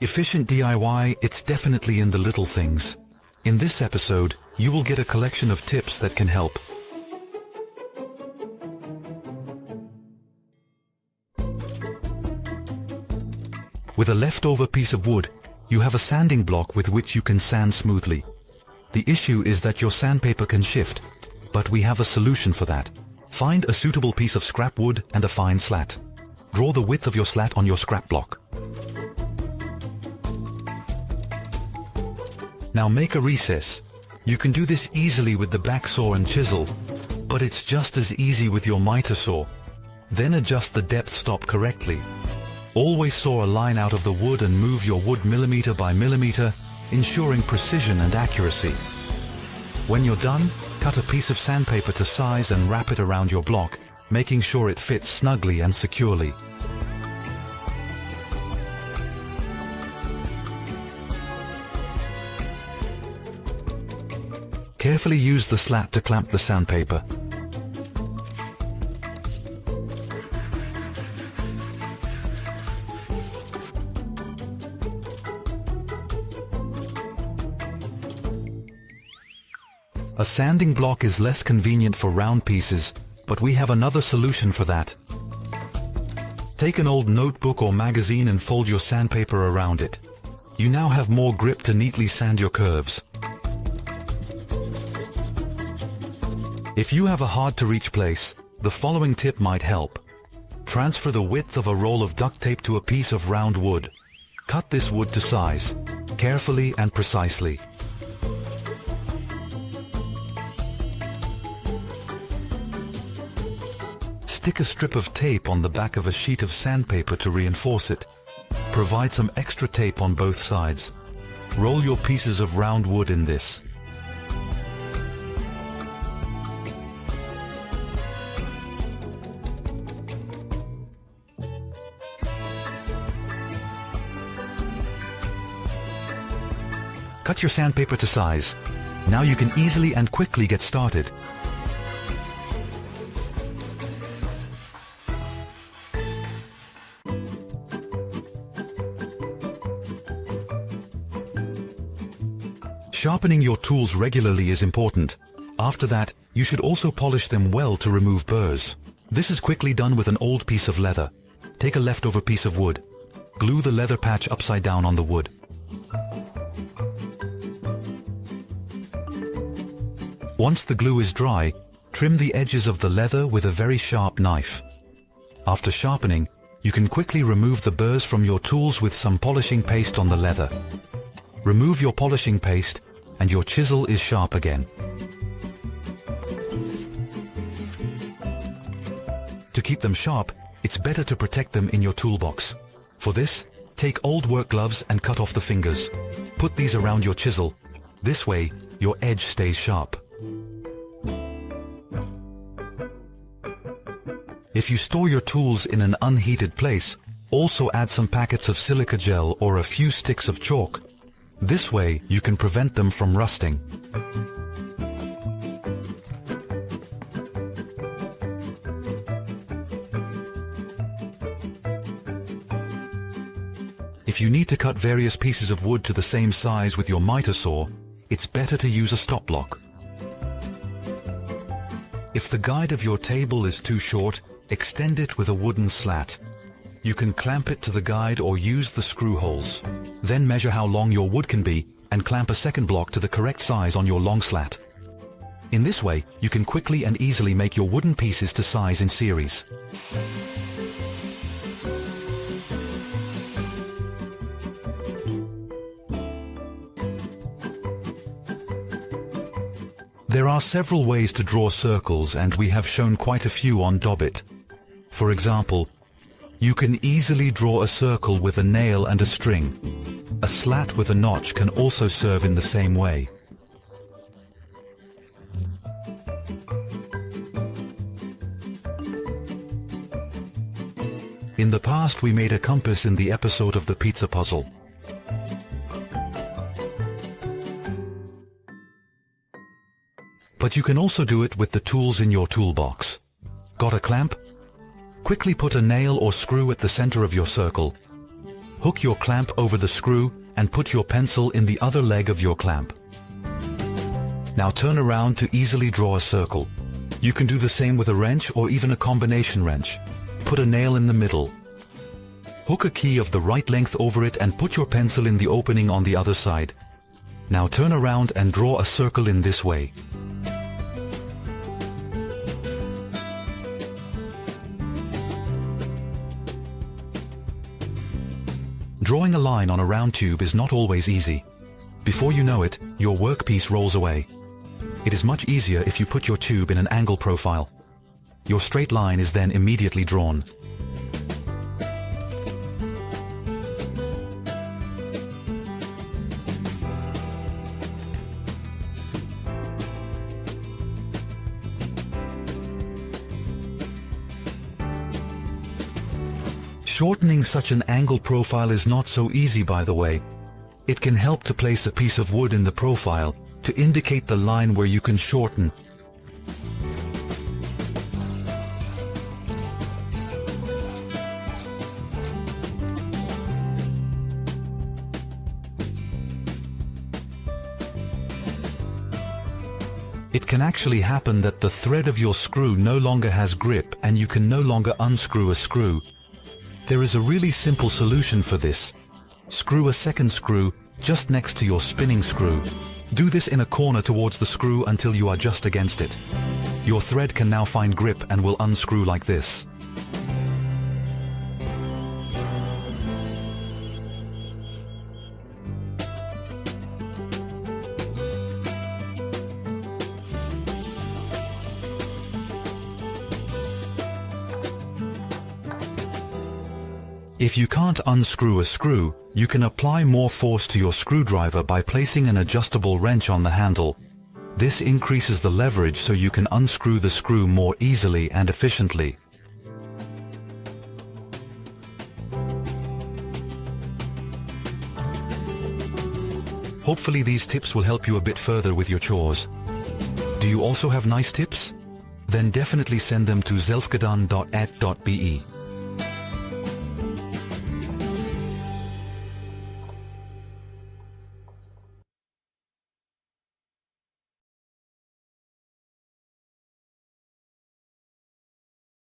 Efficient DIY, it's definitely in the little things. In this episode, you will get a collection of tips that can help. With a leftover piece of wood, you have a sanding block with which you can sand smoothly. The issue is that your sandpaper can shift, but we have a solution for that. Find a suitable piece of scrap wood and a fine slat. Draw the width of your slat on your scrap block. Now make a recess. You can do this easily with the back saw and chisel, but it's just as easy with your miter saw. Then adjust the depth stop correctly. Always saw a line out of the wood and move your wood millimeter by millimeter, ensuring precision and accuracy. When you're done, cut a piece of sandpaper to size and wrap it around your block, making sure it fits snugly and securely. Carefully use the slat to clamp the sandpaper. A sanding block is less convenient for round pieces, but we have another solution for that. Take an old notebook or magazine and fold your sandpaper around it. You now have more grip to neatly sand your curves. If you have a hard-to-reach place, the following tip might help. Transfer the width of a roll of duct tape to a piece of round wood. Cut this wood to size, carefully and precisely. Stick a strip of tape on the back of a sheet of sandpaper to reinforce it. Provide some extra tape on both sides. Roll your pieces of round wood in this. Cut your sandpaper to size. Now you can easily and quickly get started. Sharpening your tools regularly is important. After that, you should also polish them well to remove burrs. This is quickly done with an old piece of leather. Take a leftover piece of wood. Glue the leather patch upside down on the wood. Once the glue is dry, trim the edges of the leather with a very sharp knife. After sharpening, you can quickly remove the burrs from your tools with some polishing paste on the leather. Remove your polishing paste and your chisel is sharp again. To keep them sharp, it's better to protect them in your toolbox. For this, take old work gloves and cut off the fingers. Put these around your chisel. This way, your edge stays sharp. If you store your tools in an unheated place, also add some packets of silica gel or a few sticks of chalk. This way, you can prevent them from rusting. If you need to cut various pieces of wood to the same size with your miter saw, it's better to use a stop block. If the guide of your table is too short, extend it with a wooden slat. You can clamp it to the guide or use the screw holes. Then measure how long your wood can be and clamp a second block to the correct size on your long slat. In this way, you can quickly and easily make your wooden pieces to size in series. There are several ways to draw circles, and we have shown quite a few on Dobbit. For example, you can easily draw a circle with a nail and a string. A slat with a notch can also serve in the same way. In the past, we made a compass in the episode of the pizza puzzle. But you can also do it with the tools in your toolbox. Got a clamp? Quickly put a nail or screw at the center of your circle. Hook your clamp over the screw and put your pencil in the other leg of your clamp. Now turn around to easily draw a circle. You can do the same with a wrench or even a combination wrench. Put a nail in the middle. Hook a key of the right length over it and put your pencil in the opening on the other side. Now turn around and draw a circle in this way. Drawing a line on a round tube is not always easy. Before you know it, your workpiece rolls away. It is much easier if you put your tube in an angle profile. Your straight line is then immediately drawn. Shortening such an angle profile is not so easy, by the way. It can help to place a piece of wood in the profile to indicate the line where you can shorten. It can actually happen that the thread of your screw no longer has grip and you can no longer unscrew a screw. There is a really simple solution for this. Screw a second screw just next to your spinning screw. Do this in a corner towards the screw until you are just against it. Your thread can now find grip and will unscrew like this. If you can't unscrew a screw, you can apply more force to your screwdriver by placing an adjustable wrench on the handle. This increases the leverage so you can unscrew the screw more easily and efficiently. Hopefully these tips will help you a bit further with your chores. Do you also have nice tips? Then definitely send them to zelfgedan.at.be.